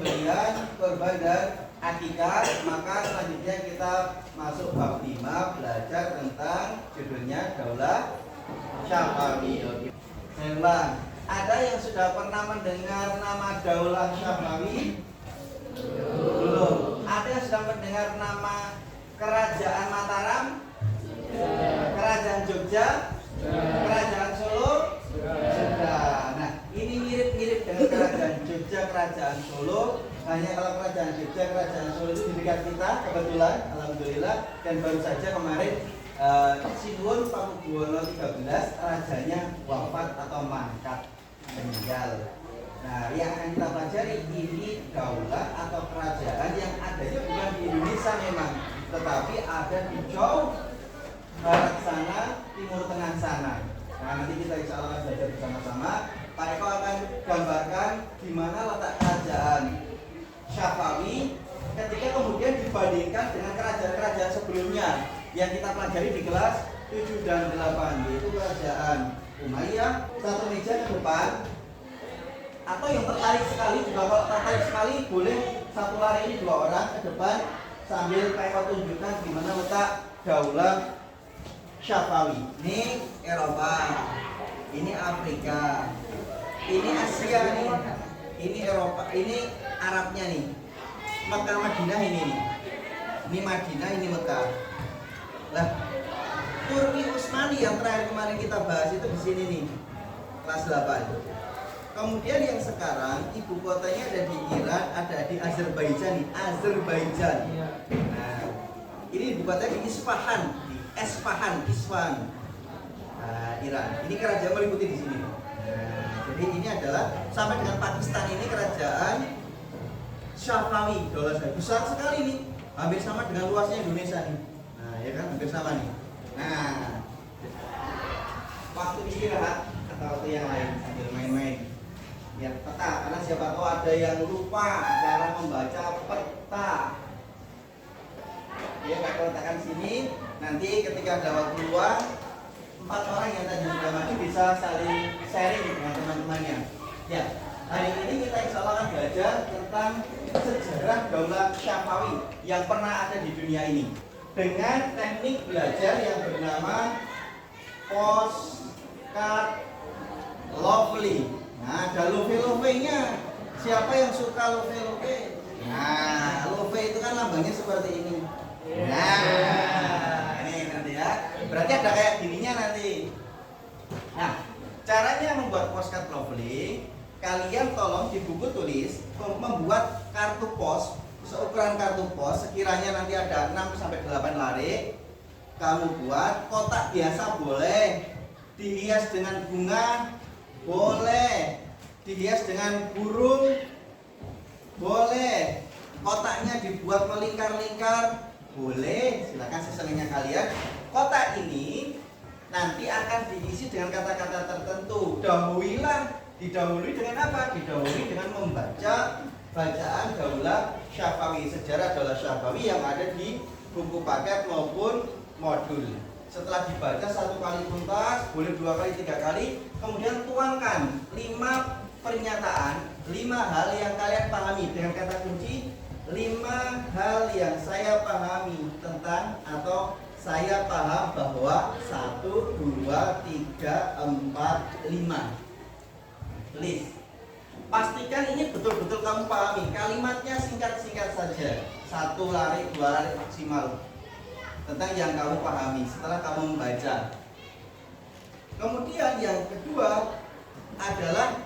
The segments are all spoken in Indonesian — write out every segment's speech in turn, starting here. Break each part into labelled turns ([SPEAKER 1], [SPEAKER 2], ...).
[SPEAKER 1] penyembelihan kurban dan akikah, maka selanjutnya kita masuk bab 5, belajar tentang judulnya Daulah Syafawi. Saya ulang, ada yang sudah pernah mendengar nama Daulah Syafawi? Belum. Ada yang sudah mendengar nama Kerajaan Mataram? Kerajaan Jogja? Kerajaan Solo? Sudah. Nah, ini mirip-mirip dengan Kerajaan Jogja, Kerajaan Solo. Hanya kalau Kerajaan Jogja, Kerajaan Solo itu di dekat kita, kebetulan, alhamdulillah. Dan baru saja kemarin Sinuwun Pakubuwono XIII rajanya wafat atau mangkat, meninggal. Nah, yang akan kita pelajari ini daulah atau kerajaan yang adanya bukan di Indonesia memang, tetapi ada di jauh barat sana, timur tengah sana. Nah, nanti kita insya Allah akan belajar bersama-sama. Pak Eko akan gambarkan gimana letak kerajaan Syafawi ketika kemudian dibandingkan dengan kerajaan-kerajaan sebelumnya yang kita pelajari di kelas 7 dan 8, yaitu kerajaan Umayyah. Satu meja ke depan, atau yang tertarik sekali juga, kalau tertarik sekali boleh satu lari ini 2 orang ke depan sambil Pak Eko tunjukkan gimana letak daulah Syafawi. Ini Eropa, ini Afrika, ini Asia nih, ini Eropa, ini Arabnya nih, Mekah Madinah ini nih. Ini Madinah, ini Mekah. Lah, Turki Utsmani yang terakhir kemarin kita bahas itu di sini nih, kelas 8. Kemudian yang sekarang ibu kotanya ada di Iran, ada di Azerbaijan nih, Azerbaijan. Nah, ini ibu kotanya di Isfahan, Isfahan, Iran. Ini kerajaan meliputi di sini. Nah, jadi ini adalah sama dengan Pakistan, ini kerajaan Syafawi, daulah Syafawi. Besar sekali nih, hampir sama dengan luasnya Indonesia nih. Nah, ya kan, hampir sama nih. Nah, waktu istirahat atau waktu yang lain sambil main-main, lihat peta, karena siapa tahu ada yang lupa cara membaca peta. Ya, Pak letakkan sini. Nanti ketika ada waktu luang, 4 orang yang tadi sudah maju bisa saling sharing dengan teman-temannya. Ya, hari ini kita insya Allah akan belajar tentang sejarah daulah Syafawi yang pernah ada di dunia ini dengan teknik belajar yang bernama postcard lovely. Nah, ada love-nya. Siapa yang suka love? Nah, love itu kan lambangnya seperti ini. Nah, ini nanti ya. Berarti ada kayak gininya nanti. Nah, caranya membuat postcard lovely, kalian tolong di buku tulis membuat kartu pos, seukuran kartu pos, sekiranya nanti ada 6 sampai 8 lari. Kamu buat kotak biasa boleh, dihias dengan bunga boleh, dihias dengan burung boleh, kotaknya dibuat melingkar-lingkar boleh, silakan seselingnya kalian. Kotak ini nanti akan diisi dengan kata-kata tertentu. Didahului dengan apa? Didahului dengan membaca bacaan daulah Syafawi, sejarah daulah Syafawi yang ada di buku paket maupun modul. Setelah dibaca 1 kali tuntas, boleh 2 kali, 3 kali, kemudian tuangkan 5 pernyataan, 5 hal yang kalian pahami dengan kata kunci 5 hal yang saya pahami tentang, atau saya paham bahwa 1, 2, 3, 4, 5. List. Pastikan ini betul-betul kamu pahami. Kalimatnya singkat-singkat saja. 1 lari, 2 lari maksimal. Tentang yang kamu pahami setelah kamu membaca. Kemudian yang kedua adalah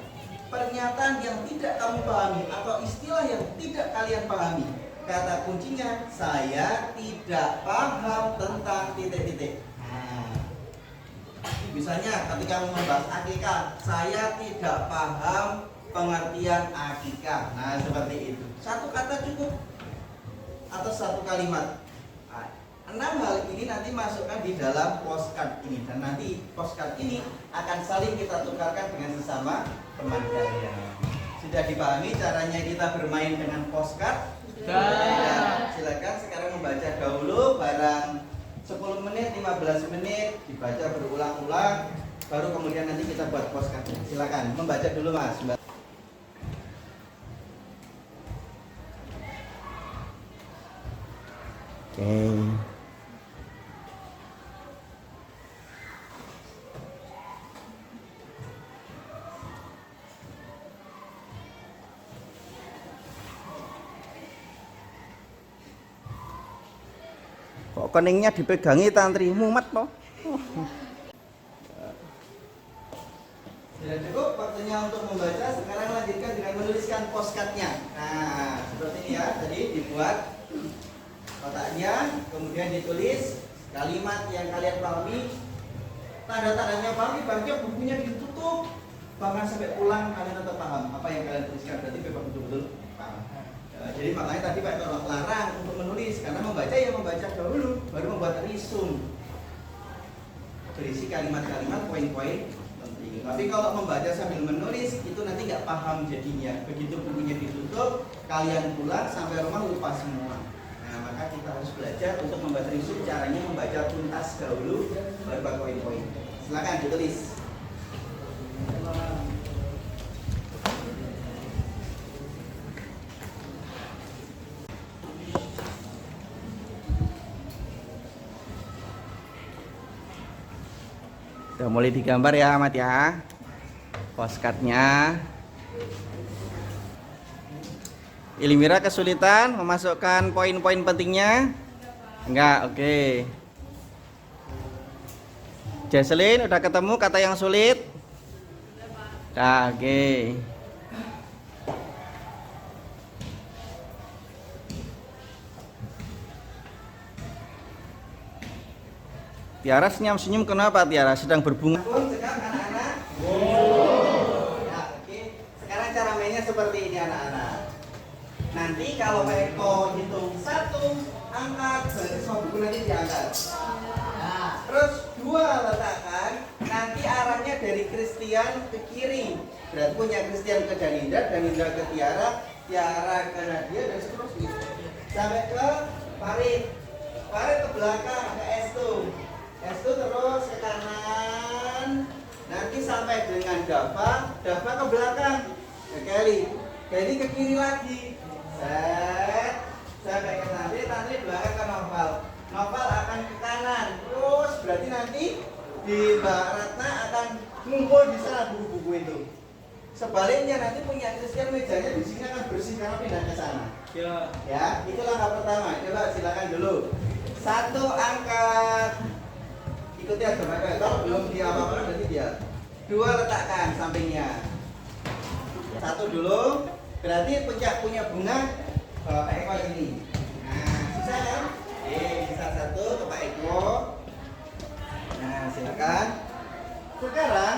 [SPEAKER 1] pernyataan yang tidak kamu pahami atau istilah yang tidak kalian pahami. Kata kuncinya, saya tidak paham tentang titik-titik. Nah, misalnya ketika membahas akikah, saya tidak paham pengertian akikah. Nah, seperti itu. 1 kata cukup atau 1 kalimat. 6 hal ini nanti masukkan di dalam postcard ini, dan nanti postcard ini akan saling kita tukarkan dengan sesama teman kalian. Sudah dipahami caranya kita bermain dengan postcard? Ya, silakan sekarang membaca dahulu barang 10 menit, 15 menit, dibaca berulang-ulang, baru kemudian nanti kita buat postcard. Silakan membaca dulu Mas. Oke. Kok keningnya dipegangi tantri mumet po? Sudah cukup waktunya untuk membaca. Sekarang lanjutkan dengan menuliskan postcardnya. Nah, seperti ini ya. Tadi dibuat kotaknya, kemudian ditulis kalimat yang kalian pahami. Tanda-tandanya pahami, bahagia bukunya ditutup. Bahkan sampai pulang kalian tetap paham apa yang kalian tuliskan. Berarti memang betul-betul paham. Jadi makanya tadi Pak Tolong larang untuk menulis, karena membaca ya membaca dahulu, baru membuat resume berisi kalimat-kalimat poin-poin penting. Tapi kalau membaca sambil menulis itu nanti nggak paham jadinya. Begitu bukunya ditutup, kalian pulang sampai rumah lupa semua. Nah maka kita harus belajar untuk membaca resume, caranya membaca tuntas dahulu baru poin-poin. Silakan ditulis. Udah mulai digambar ya Ahmad ya postcardnya. Ilmira kesulitan memasukkan poin-poin pentingnya? Enggak, oke. Jesselyn udah ketemu kata yang sulit? Nah, oke. Tiara senyum-senyum kenapa Tiara? Sedang berbunga. Sekarang anak-anak. Ya, oke. Sekarang cara mainnya seperti ini anak-anak. Nanti kalau Pak Eko hitung 1, angkat, berarti semua buku nanti diangkat. Nah, terus 2 letakkan, nanti arahnya dari Christian ke kiri. Berarti punya Christian ke Danindra, Danindra ke Tiara, Tiara ke Nadia dan seterusnya. Sampai ke Farid. Farid ke belakang ke Estu. Estu terus ke kanan, nanti sampai dengan Dava, Dava ke belakang ke Kelly, Kelly ke kiri lagi, sampai ke Tantri belakang ke Noval, Noval akan ke kanan, terus berarti nanti di Mbak Ratna akan ngumpul di sana buku-buku itu. Sebaliknya nanti punya Christian mejanya di sini akan bersih karena pindah ke sana. Ya, itu langkah pertama. Coba silakan dulu. 1 angkat. Ikuti aja Pak. Kalau belum dia apa-apa berarti dia. 2 letakkan sampingnya. 1 dulu. Berarti punya bunga Pak Eko ini. Nah, sisa kan? Sisa 1 ke Pak Eko. Nah, silakan. Sekarang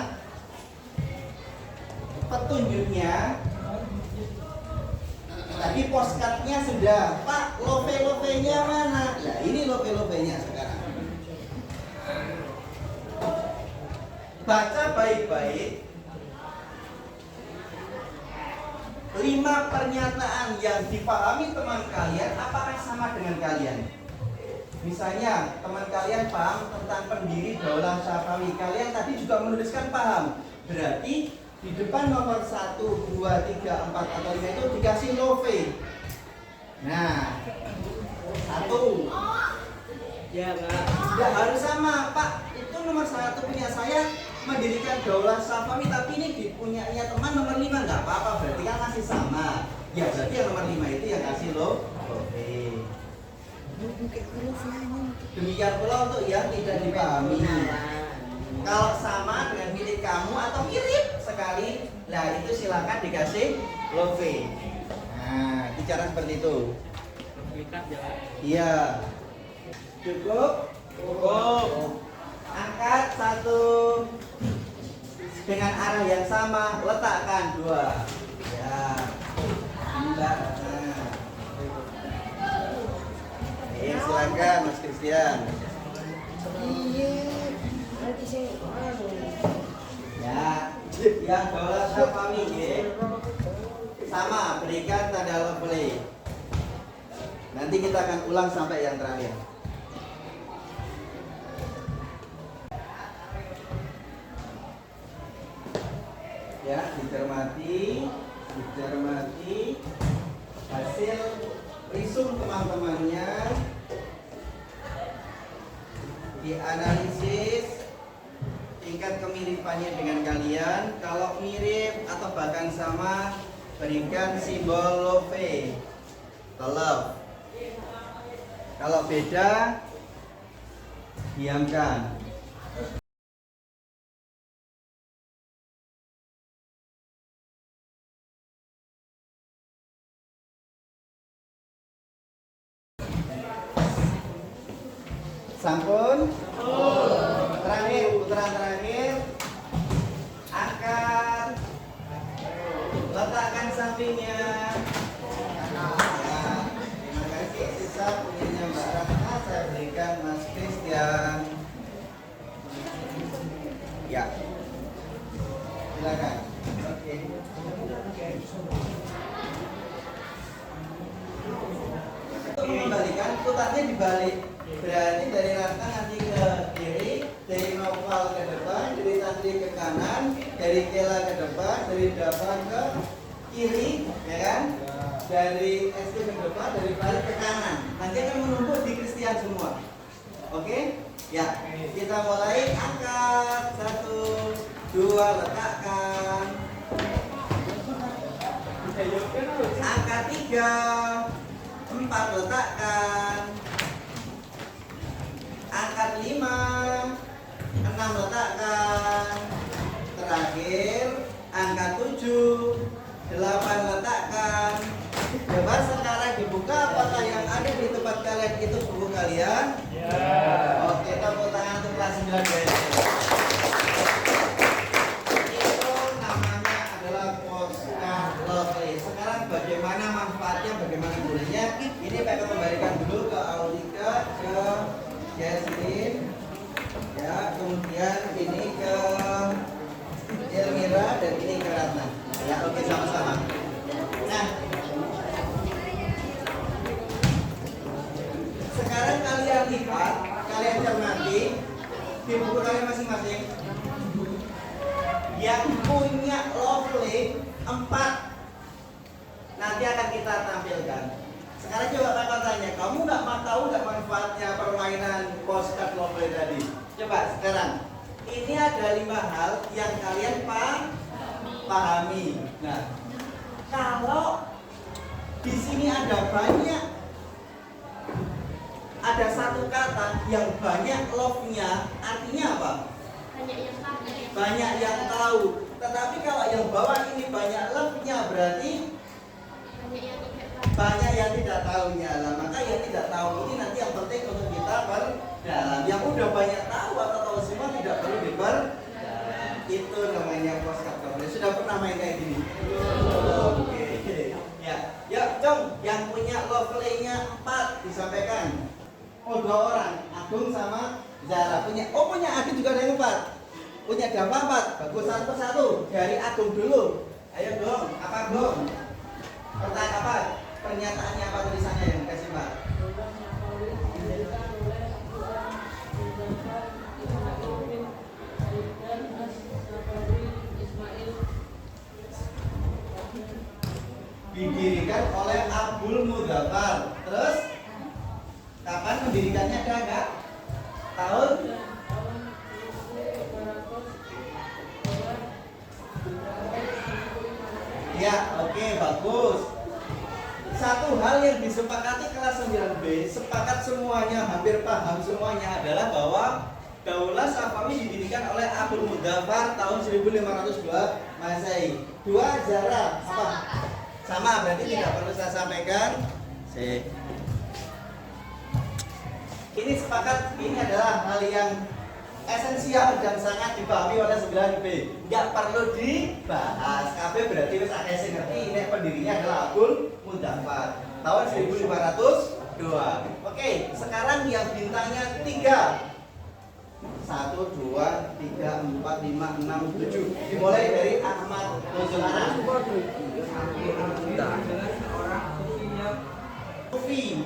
[SPEAKER 1] petunjuknya tadi postcardnya sudah. Pak, love-nya mana? Nah, ini love-nya sekarang. Baca baik-baik 5 pernyataan yang dipahami teman kalian apakah sama dengan kalian. Misalnya teman kalian paham tentang pendiri Daulah Syafawi, kalian tadi juga menuliskan paham. Berarti di depan nomor 1, 2, 3, 4 atau 5 itu dikasih love. Nah 1 ya Pak. Tidak harus sama Pak, itu nomor 1 punya saya mendirikan Daulah Syafawi, tapi ini dipunyainya teman nomor 5 nggak apa-apa, berarti kan masih sama. Ya berarti yang nomor 5 itu yang kasih love. Demikian pula untuk yang tidak dipahami. Kalau sama dengan milik kamu atau mirip sekali, nah itu silakan dikasih love. Nah, bicara seperti itu. Iya. Cukup? Cukup. Angkat 1 dengan arah yang sama, letakkan 2. Ya. Nah. Silakan Mas Christian. Ya, yang Daulah Syafawi sama, berikan tanda love play. Nanti kita akan ulang sampai yang terakhir. Ya, dicermati hasil resume teman-temannya. dianalisis tingkat kemiripannya dengan kalian. Kalau mirip atau bahkan sama, berikan simbol love, love. Kalau beda, diamkan. Sampun? Terakhir, putaran terakhir. Angkat. Letakkan sampingnya. Ya, terima kasih. Sisa punyanya Mbak Ratna saya berikan Mas Christian. Ya. Silakan. Oke. Untuk mengembalikan, putarnya dibalik. Berarti dari Ratna nanti ke kiri, dari Noval ke depan, dari Tantri ke kanan, dari Kela ke depan, dari Davan ke kiri, ya kan? Dari SD ke depan, dari balik ke kanan. Nanti akan menumpuk di Christian semua. Oke? Ya, kita mulai. Angkat. 1, 2, letakkan. Angkat 3, 4, letakkan. Angkat 5, 6, letakkan. Terakhir angkat 7, 8, letakkan. Coba sekarang dibuka apakah yang ada di tempat kalian itu buku kalian? Ya. Oke, tepuk tangan untuk kelas 9 guys. Itu namanya adalah postcard lovely. Sekarang bagaimana manfaatnya, bagaimana gunanya? Ini Pak kembalikan dulu ke Aulika, ke Jasmine, ya, kemudian ini ke Elmira dan ini ke Ratna. Ya, oke, sama-sama. Nah, sekarang kalian lihat, kalian cermati di buku kalian masing-masing. Yang punya lovely 4 nanti akan kita tampilkan. Sekarang coba kakak tanya, kamu tahu nggak manfaatnya permainan postcard lovely tadi? Coba sekarang, ini ada 5 hal yang kalian pahami. Nah, kalau di sini ada banyak, ada satu kata yang banyak love-nya, artinya apa? Banyak yang tahu. Tetapi kalau yang bawah ini banyak love-nya, berarti banyak yang tidak tahunya. Lah, maka yang tidak tahu ini nanti yang penting untuk kita perdalam. Yang udah banyak tahu atau tahu semua tidak perlu diperdalam. Itu namanya postcard lovely. Sudah pernah main kayak gini? Oke. Ya, yuk Jong, yang punya lovely-nya 4 disampaikan. Oh, 2 orang, Agung sama Zara punya. Oh, punya Agung juga ada yang 4. Punya Dava 4. Bagus, satu persatu. Dari Agung dulu. Ayo dong, apa dong? Pertanyaan apa? Pernyataannya apa tulisannya yang dikasih Pak? Didirikan oleh Abdul Mudzaffar. Terus kapan mendirikannya, ada enggak? Tahun? Ya, oke, bagus. Satu hal yang disepakati kelas 9B, sepakat semuanya, hampir paham semuanya adalah bahwa Daulah Safawi didirikan oleh Abdul Mudzaffar tahun 1502 Masehi. 2, Zara, apa? Sama, berarti tidak perlu saya sampaikan. Ini sepakat, ini adalah hal yang esensial dan sangat dipahami oleh 9B. Nggak perlu dibahas. KB berarti wis akeh sing ngerti ini pendirinya adalah Abdul Mudzaffar tahun 1502. Oke, sekarang yang bintangnya 3. 1, 2, 3, 4, 5, 6, 7. Dimulai dari Ahmad Nuzulana. Sufi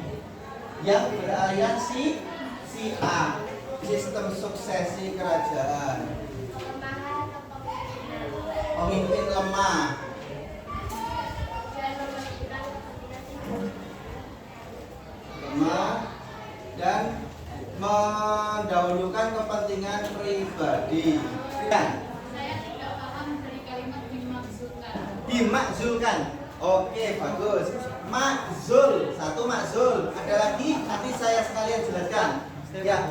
[SPEAKER 1] yang beraliansi si A, sistem suksesi kerajaan, pemimpin lemah, dan mendahulukan Di. Kan?
[SPEAKER 2] Saya tidak paham dari kalimat dimaksudkan.
[SPEAKER 1] Dimakzulkan. Oke, bagus. Makzul, satu makzul. Ada lagi? Nanti saya sekalian jelaskan. Ya.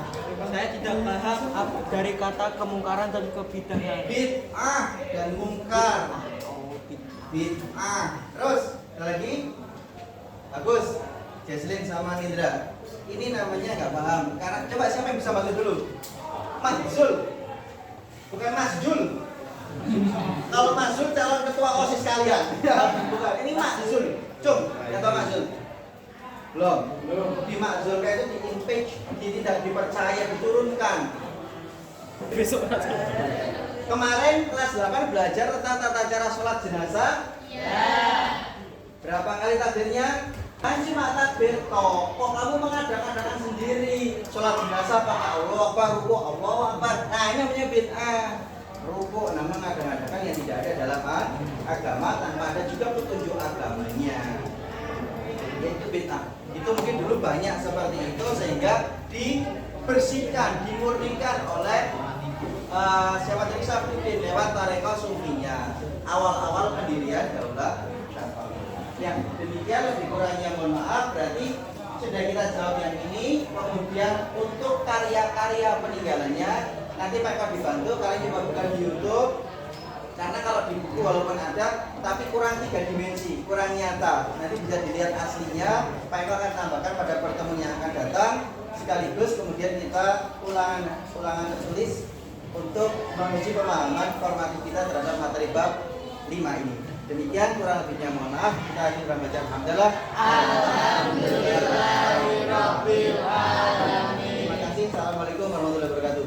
[SPEAKER 3] Saya tidak paham dari kata kemungkaran dan kebidahan.
[SPEAKER 1] Bid'ah dan mungkar. Bid'ah. Terus ada lagi? Bagus. Jesslyn sama Nindra. Ini namanya nggak paham. Karena coba siapa yang bisa bantu dulu? Makzul. Bukan masjul. Kalau masjul calon ketua OSIS kalian. Bukan. Ini makzul. Cung, ya tahu makzul? Belum. Dimakzulkan itu di-impeach, tidak dipercaya, diturunkan.
[SPEAKER 3] Besok
[SPEAKER 1] Kemarin kelas 8 belajar tentang tata cara sholat jenazah.
[SPEAKER 2] Ya.
[SPEAKER 1] Berapa kali takbirnya? Kan cuma takbir toh. Kok kamu mengadakan sendiri? Sholat jenazah pakai Allah Akbar, ruku Allah Akbar. Nah ini namanya bid'ah. Ruku namun mengadakan yang tidak ada dalam agama tanpa ada juga petunjuk agamanya. Itu bid'ah. Itu mungkin dulu banyak seperti itu sehingga dibersihkan, dimurnikan oleh siapa tadi Safiuddin lewat tarekat sufinya. Awal-awal pendirian Daulah Syafawiyah. Yang demikian lebih kurangnya mohon maaf, berarti sudah kita jawab yang ini. Kemudian untuk karya-karya peninggalannya nanti Pak Eko dibantu, kalian coba buka di YouTube. Karena kalau di buku walaupun ada, tapi kurang 3 dimensi, kurang nyata. Nanti bisa dilihat aslinya. Pak Eko akan tambahkan pada pertemuan yang akan datang. Sekaligus kemudian kita ulangan tertulis untuk menguji pemahaman formatif kita terhadap materi bab 5 ini. Demikian kurang lebihnya mohon maaf. Kita akhiri dengan bacaan alhamdulillah. Alhamdulillahirabbil alamin. Terima kasih. Assalamualaikum warahmatullahi wabarakatuh.